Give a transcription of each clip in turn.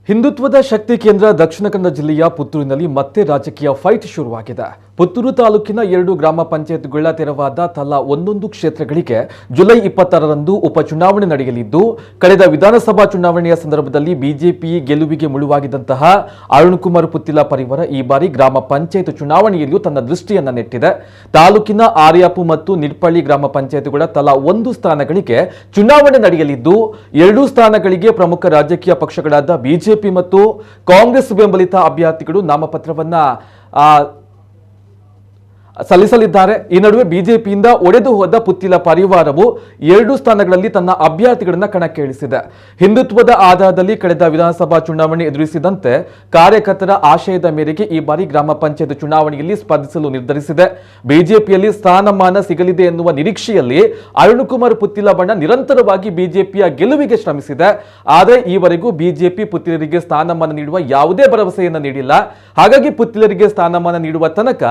ಹಿಂದುತ್ವದ ಶಕ್ತಿ ಕೇಂದ್ರ ದಕ್ಷಿಣ ಕನ್ನಡ ಜಿಲ್ಲೆಯ ಪುತ್ತೂರಿನಲ್ಲಿ ಮತ್ತೆ ರಾಜಕೀಯ ಫೈಟ್ ಶುರುವಾಗಿದೆ. ಪುತ್ತೂರು ತಾಲೂಕಿನ 2 ಗ್ರಾಮ ಪಂಚಾಯತ್ಗಳ ತೆರವಾದ ತಲಾ 1 ಕ್ಷೇತ್ರಗಳಿಗೆ ಜುಲೈ 26ರಂದು ಉಪಚುನಾವಣೆ ನಡೆಯಲಿದ್ದು, ಕಳೆದ ವಿಧಾನಸಭಾ ಚುನಾವಣೆಯ ಸಂದರ್ಭದಲ್ಲಿ ಬಿಜೆಪಿ ಗೆಲುವಿಗೆ ಮುಳುವಾಗಿದ್ದಂತಹ ಅರುಣಕುಮಾರ್ ಪುತ್ತಿಲ ಪರಿವಾರ ಈ ಬಾರಿ ಗ್ರಾಮ ಪಂಚಾಯತ್ ಚುನಾವಣೆಯಲ್ಲಿಯೂ ತನ್ನ ದೃಷ್ಟಿಯನ್ನ ನೆಟ್ಟಿದೆ. ತಾಲೂಕಿನ ಆರ್ಯಾಪು ಮತ್ತು ನಿಡ್ಪಳ್ಳಿ ಗ್ರಾಮ ಪಂಚಾಯತ್ಗಳ ತಲಾ 1 ಸ್ಥಾನಗಳಿಗೆ ಚುನಾವಣೆ ನಡೆಯಲಿದ್ದು, 2 ಸ್ಥಾನಗಳಿಗೆ ಪ್ರಮುಖ ರಾಜಕೀಯ ಪಕ್ಷಗಳಾದ ಬಿಜೆಪಿ ಮತ್ತು ಕಾಂಗ್ರೆಸ್ ಬೆಂಬಲಿತ ಅಭ್ಯರ್ಥಿಗಳು ನಾಮಪತ್ರವನ್ನ ಸಲ್ಲಿಸಲಿದ್ದಾರೆ. ಈ ನಡುವೆ ಬಿಜೆಪಿಯಿಂದ ಒಡೆದು ಹೋದ ಪುತ್ತಿಲ ಪರಿವಾರವು 2 ಸ್ಥಾನಗಳಲ್ಲಿ ತನ್ನ ಅಭ್ಯರ್ಥಿಗಳನ್ನ ಕಣಕ್ಕೆ ಇಳಿಸಿದೆ. ಹಿಂದುತ್ವದ ಆಧಾರದಲ್ಲಿ ಕಳೆದ ವಿಧಾನಸಭಾ ಚುನಾವಣೆ ಎದುರಿಸಿದಂತೆ ಕಾರ್ಯಕರ್ತರ ಆಶಯದ ಮೇರೆಗೆ ಈ ಬಾರಿ ಗ್ರಾಮ ಪಂಚಾಯತ್ ಚುನಾವಣೆಯಲ್ಲಿ ಸ್ಪರ್ಧಿಸಲು ನಿರ್ಧರಿಸಿದೆ. ಬಿಜೆಪಿಯಲ್ಲಿ ಸ್ಥಾನಮಾನ ಸಿಗಲಿದೆ ಎನ್ನುವ ನಿರೀಕ್ಷೆಯಲ್ಲಿ ಅರುಣಕುಮಾರ್ ಪುತ್ತಿಲ ಬಣ ನಿರಂತರವಾಗಿ ಬಿಜೆಪಿಯ ಗೆಲುವಿಗೆ ಶ್ರಮಿಸಿದೆ. ಆದರೆ ಈವರೆಗೂ ಬಿಜೆಪಿ ಪುತ್ತಿಲರಿಗೆ ಸ್ಥಾನಮಾನ ನೀಡುವ ಯಾವುದೇ ಭರವಸೆಯನ್ನು ನೀಡಿಲ್ಲ. ಹಾಗಾಗಿ ಪುತ್ತಿಲರಿಗೆ ಸ್ಥಾನಮಾನ ನೀಡುವ ತನಕ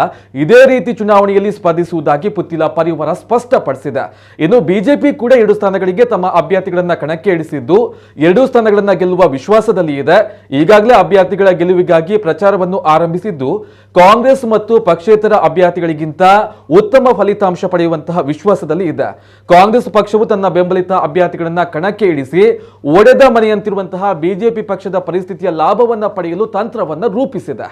ಇದೇ ರೀತಿ ಚುನಾವಣೆಯಲ್ಲಿ ಸ್ಪರ್ಧಿಸುವುದಾಗಿ ಪುತ್ತಿಲ ಪರಿವಾರ ಸ್ಪಷ್ಟಪಡಿಸಿದೆ. ಇನ್ನು ಬಿಜೆಪಿ ಕೂಡ 2 ಸ್ಥಾನಗಳಿಗೆ ತಮ್ಮ ಅಭ್ಯರ್ಥಿಗಳನ್ನ ಕಣಕ್ಕೆ ಇಳಿಸಿದ್ದು, 2 ಸ್ಥಾನಗಳನ್ನ ಗೆಲ್ಲುವ ವಿಶ್ವಾಸದಲ್ಲಿ ಇದೆ. ಈಗಾಗಲೇ ಅಭ್ಯರ್ಥಿಗಳ ಗೆಲುವಿಗಾಗಿ ಪ್ರಚಾರವನ್ನು ಆರಂಭಿಸಿದ್ದು, ಕಾಂಗ್ರೆಸ್ ಮತ್ತು ಪಕ್ಷೇತರ ಅಭ್ಯರ್ಥಿಗಳಿಗಿಂತ ಉತ್ತಮ ಫಲಿತಾಂಶ ಪಡೆಯುವಂತಹ ವಿಶ್ವಾಸದಲ್ಲಿ ಇದೆ. ಕಾಂಗ್ರೆಸ್ ಪಕ್ಷವು ತನ್ನ ಬೆಂಬಲಿತ ಅಭ್ಯರ್ಥಿಗಳನ್ನ ಕಣಕ್ಕೆ ಇಳಿಸಿ ಒಡೆದ ಮನೆಯಂತಿರುವಂತಹ ಬಿಜೆಪಿ ಪಕ್ಷದ ಪರಿಸ್ಥಿತಿಯ ಲಾಭವನ್ನ ಪಡೆಯಲು ತಂತ್ರವನ್ನ ರೂಪಿಸಿದೆ.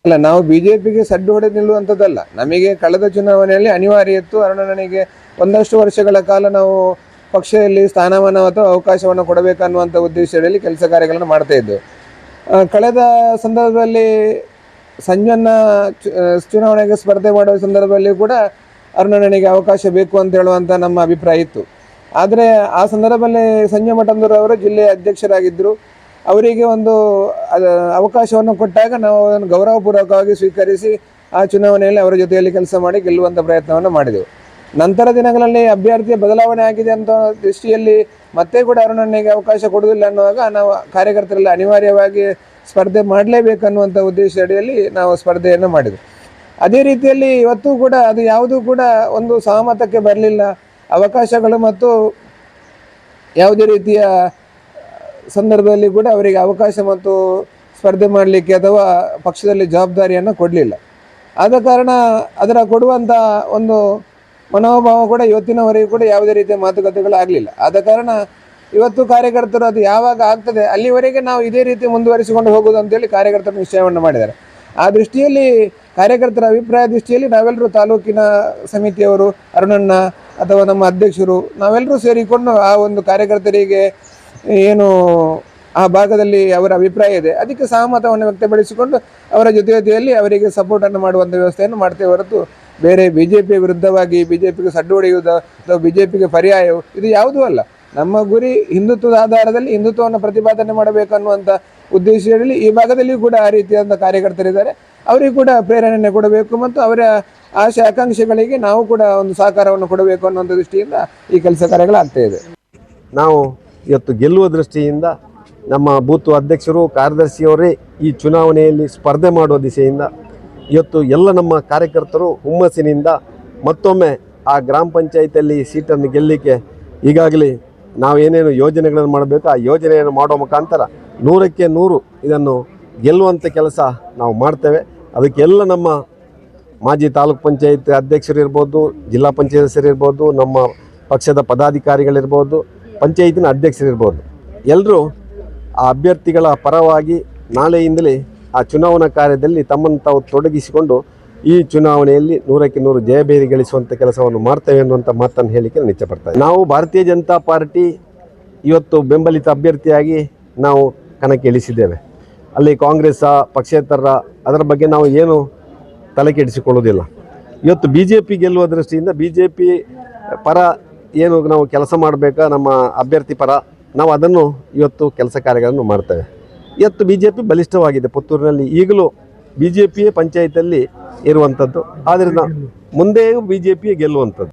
ಅಲ್ಲ, ನಾವು ಬಿಜೆಪಿಗೆ ಸಡ್ಡು ಹೊಡೆದು ನಿಲ್ಲುವಂಥದ್ದಲ್ಲ. ನಮಗೆ ಕಳೆದ ಚುನಾವಣೆಯಲ್ಲಿ ಅನಿವಾರ್ಯ ಇತ್ತು. ಅರುಣನಿಗೆ ಒಂದಷ್ಟು ವರ್ಷಗಳ ಕಾಲ ನಾವು ಪಕ್ಷದಲ್ಲಿ ಸ್ಥಾನಮಾನ ಅಥವಾ ಅವಕಾಶವನ್ನು ಕೊಡಬೇಕನ್ನುವಂಥ ಉದ್ದೇಶದಲ್ಲಿ ಕೆಲಸ ಕಾರ್ಯಗಳನ್ನು ಮಾಡ್ತಾ ಇದ್ದೆವು. ಕಳೆದ ಸಂದರ್ಭದಲ್ಲಿ ಸಂಜನ್ನ ಚುನಾವಣೆಗೆ ಸ್ಪರ್ಧೆ ಮಾಡುವ ಸಂದರ್ಭದಲ್ಲಿ ಕೂಡ ಅರುಣನಿಗೆ ಅವಕಾಶ ಬೇಕು ಅಂತ ಹೇಳುವಂಥ ನಮ್ಮ ಅಭಿಪ್ರಾಯ ಇತ್ತು. ಆದರೆ ಆ ಸಂದರ್ಭದಲ್ಲಿ ಸಂಜಯ್ ಮಠಂದೂರು ಅವರು ಜಿಲ್ಲೆಯ ಅಧ್ಯಕ್ಷರಾಗಿದ್ದರು. ಅವರಿಗೆ ಒಂದು ಅವಕಾಶವನ್ನು ಕೊಟ್ಟಾಗ ನಾವು ಅದನ್ನು ಗೌರವಪೂರ್ವಕವಾಗಿ ಸ್ವೀಕರಿಸಿ ಆ ಚುನಾವಣೆಯಲ್ಲಿ ಅವರ ಜೊತೆಯಲ್ಲಿ ಕೆಲಸ ಮಾಡಿ ಗೆಲ್ಲುವಂಥ ಪ್ರಯತ್ನವನ್ನು ಮಾಡಿದೆವು. ನಂತರ ದಿನಗಳಲ್ಲಿ ಅಭ್ಯರ್ಥಿಯ ಬದಲಾವಣೆ ಆಗಿದೆ ಅಂತ ದೃಷ್ಟಿಯಲ್ಲಿ ಮತ್ತೆ ಕೂಡ ಅರುಣನಿಗೆ ಅವಕಾಶ ಕೊಡುವುದಿಲ್ಲ ಅನ್ನುವಾಗ ನಾವು ಕಾರ್ಯಕರ್ತರಲ್ಲಿ ಅನಿವಾರ್ಯವಾಗಿ ಸ್ಪರ್ಧೆ ಮಾಡಲೇಬೇಕನ್ನುವಂಥ ಉದ್ದೇಶ ಅಡಿಯಲ್ಲಿ ನಾವು ಸ್ಪರ್ಧೆಯನ್ನು ಮಾಡಿದೆವು. ಅದೇ ರೀತಿಯಲ್ಲಿ ಇವತ್ತು ಕೂಡ ಅದು ಯಾವುದೂ ಕೂಡ ಒಂದು ಸಹಮತಕ್ಕೆ ಬರಲಿಲ್ಲ. ಅವಕಾಶಗಳು ಮತ್ತು ಯಾವುದೇ ರೀತಿಯ ಸಂದರ್ಭದಲ್ಲಿ ಕೂಡ ಅವರಿಗೆ ಅವಕಾಶ ಮತ್ತು ಸ್ಪರ್ಧೆ ಮಾಡಲಿಕ್ಕೆ ಅಥವಾ ಪಕ್ಷದಲ್ಲಿ ಜವಾಬ್ದಾರಿಯನ್ನು ಕೊಡಲಿಲ್ಲ. ಆದ ಕಾರಣ ಅದರ ಕೊಡುವಂಥ ಒಂದು ಮನೋಭಾವ ಕೂಡ ಇವತ್ತಿನವರೆಗೂ ಕೂಡ ಯಾವುದೇ ರೀತಿಯ ಮಾತುಕತೆಗಳು ಆಗಲಿಲ್ಲ. ಆದ ಕಾರಣ ಇವತ್ತು ಕಾರ್ಯಕರ್ತರು ಅದು ಯಾವಾಗ ಆಗ್ತದೆ ಅಲ್ಲಿವರೆಗೆ ನಾವು ಇದೇ ರೀತಿ ಮುಂದುವರಿಸಿಕೊಂಡು ಹೋಗೋದು ಅಂತೇಳಿ ಕಾರ್ಯಕರ್ತರು ನಿಶ್ಚಯವನ್ನು ಮಾಡಿದ್ದಾರೆ. ಆ ದೃಷ್ಟಿಯಲ್ಲಿ ಕಾರ್ಯಕರ್ತರ ಅಭಿಪ್ರಾಯ ದೃಷ್ಟಿಯಲ್ಲಿ ನಾವೆಲ್ಲರೂ ತಾಲೂಕಿನ ಸಮಿತಿಯವರು, ಅರುಣಣ್ಣ ಅಥವಾ ನಮ್ಮ ಅಧ್ಯಕ್ಷರು, ನಾವೆಲ್ಲರೂ ಸೇರಿಕೊಂಡು ಆ ಒಂದು ಕಾರ್ಯಕರ್ತರಿಗೆ ಏನು ಆ ಭಾಗದಲ್ಲಿ ಅವರ ಅಭಿಪ್ರಾಯ ಇದೆ ಅದಕ್ಕೆ ಸಹಮತವನ್ನು ವ್ಯಕ್ತಪಡಿಸಿಕೊಂಡು ಅವರ ಜೊತೆಯಲ್ಲಿ ಅವರಿಗೆ ಸಪೋರ್ಟನ್ನು ಮಾಡುವಂಥ ವ್ಯವಸ್ಥೆಯನ್ನು ಮಾಡ್ತೇವೆ ಹೊರತು ಬೇರೆ ಬಿಜೆಪಿಯ ವಿರುದ್ಧವಾಗಿ ಬಿಜೆಪಿಗೆ ಸಡ್ಡು ಹೊಡೆಯುವುದು ಅಥವಾ ಬಿಜೆಪಿಗೆ ಪರ್ಯಾಯವು ಇದು ಯಾವುದೂ ಅಲ್ಲ. ನಮ್ಮ ಗುರಿ ಹಿಂದುತ್ವದ ಆಧಾರದಲ್ಲಿ ಹಿಂದುತ್ವವನ್ನು ಪ್ರತಿಪಾದನೆ ಮಾಡಬೇಕನ್ನುವಂಥ ಉದ್ದೇಶದಲ್ಲಿ ಈ ಭಾಗದಲ್ಲಿಯೂ ಕೂಡ ಆ ರೀತಿಯಾದಂಥ ಕಾರ್ಯಕರ್ತರಿದ್ದಾರೆ. ಅವರಿಗೂ ಕೂಡ ಪ್ರೇರಣೆ ಕೊಡಬೇಕು ಮತ್ತು ಅವರ ಆಶೆ ಆಕಾಂಕ್ಷೆಗಳಿಗೆ ನಾವು ಕೂಡ ಒಂದು ಸಹಕಾರವನ್ನು ಕೊಡಬೇಕು ಅನ್ನುವಂಥ ದೃಷ್ಟಿಯಿಂದ ಈ ಕೆಲಸ ಕಾರ್ಯಗಳಾಗ್ತಾ ಇದೆ. ನಾವು ಇವತ್ತು ಗೆಲ್ಲುವ ದೃಷ್ಟಿಯಿಂದ ನಮ್ಮ ಬೂತ್ ಅಧ್ಯಕ್ಷರು, ಕಾರ್ಯದರ್ಶಿಯವರೇ ಈ ಚುನಾವಣೆಯಲ್ಲಿ ಸ್ಪರ್ಧೆ ಮಾಡುವ ದಿಸೆಯಿಂದ ಇವತ್ತು ಎಲ್ಲ ನಮ್ಮ ಕಾರ್ಯಕರ್ತರು ಹುಮ್ಮಸ್ಸಿನಿಂದ ಮತ್ತೊಮ್ಮೆ ಆ ಗ್ರಾಮ ಪಂಚಾಯಿತಿಯಲ್ಲಿ ಸೀಟನ್ನು ಗೆಲ್ಲಲಿಕ್ಕೆ ಈಗಾಗಲೇ ನಾವೇನೇನು ಯೋಜನೆಗಳನ್ನು ಮಾಡಬೇಕು ಆ ಯೋಜನೆಯನ್ನು ಮಾಡೋ ಮುಖಾಂತರ 100ಕ್ಕೆ 100 ಇದನ್ನು ಗೆಲ್ಲುವಂಥ ಕೆಲಸ ನಾವು ಮಾಡ್ತೇವೆ. ಅದಕ್ಕೆಲ್ಲ ನಮ್ಮ ಮಾಜಿ ತಾಲೂಕು ಪಂಚಾಯತ್ ಅಧ್ಯಕ್ಷರು ಇರ್ಬೋದು, ಜಿಲ್ಲಾ ಪಂಚಾಯತ್ ಸದಸ್ಯರಿರ್ಬೋದು, ನಮ್ಮ ಪಕ್ಷದ ಪದಾಧಿಕಾರಿಗಳಿರ್ಬೋದು, ಪಂಚಾಯತಿನ ಅಧ್ಯಕ್ಷರಿರ್ಬೋದು, ಎಲ್ಲರೂ ಆ ಅಭ್ಯರ್ಥಿಗಳ ಪರವಾಗಿ ನಾಳೆಯಿಂದಲೇ ಆ ಚುನಾವಣಾ ಕಾರ್ಯದಲ್ಲಿ ತಮ್ಮನ್ನು ತಾವು ತೊಡಗಿಸಿಕೊಂಡು ಈ ಚುನಾವಣೆಯಲ್ಲಿ 100ಕ್ಕೆ 100 ಜಯಬೇರಿ ಗಳಿಸುವಂಥ ಕೆಲಸವನ್ನು ಮಾಡ್ತೇವೆ ಅನ್ನುವಂಥ ಮಾತನ್ನು ಹೇಳಲಿಕ್ಕೆ ನಾನು ಇಚ್ಛೆಪಡ್ತೇನೆ. ನಾವು ಭಾರತೀಯ ಜನತಾ ಪಾರ್ಟಿ ಇವತ್ತು ಬೆಂಬಲಿತ ಅಭ್ಯರ್ಥಿಯಾಗಿ ನಾವು ಕಣಕ್ಕೆ ಇಳಿಸಿದ್ದೇವೆ. ಅಲ್ಲಿ ಕಾಂಗ್ರೆಸ್ ಪಕ್ಷೇತರ ಅದರ ಬಗ್ಗೆ ನಾವು ಏನು ತಲೆ ಕೆಡಿಸಿಕೊಳ್ಳೋದಿಲ್ಲ. ಇವತ್ತು BJP ಗೆಲ್ಲುವ ದೃಷ್ಟಿಯಿಂದ BJP ಪರ ಏನು ನಾವು ಕೆಲಸ ಮಾಡಬೇಕಾ ನಮ್ಮ ಅಭ್ಯರ್ಥಿ ಪರ ನಾವು ಅದನ್ನು ಇವತ್ತು ಕೆಲಸ ಕಾರ್ಯಗಳನ್ನು ಮಾಡ್ತೇವೆ. ಇವತ್ತು BJP ಬಲಿಷ್ಠವಾಗಿದೆ. ಪುತ್ತೂರಿನಲ್ಲಿ ಈಗಲೂ BJPಯೇ ಪಂಚಾಯತಲ್ಲಿ ಇರುವಂಥದ್ದು. ಆದ್ದರಿಂದ ಮುಂದೆಯೂ BJPಯೇ ಗೆಲ್ಲುವಂಥದ್ದು.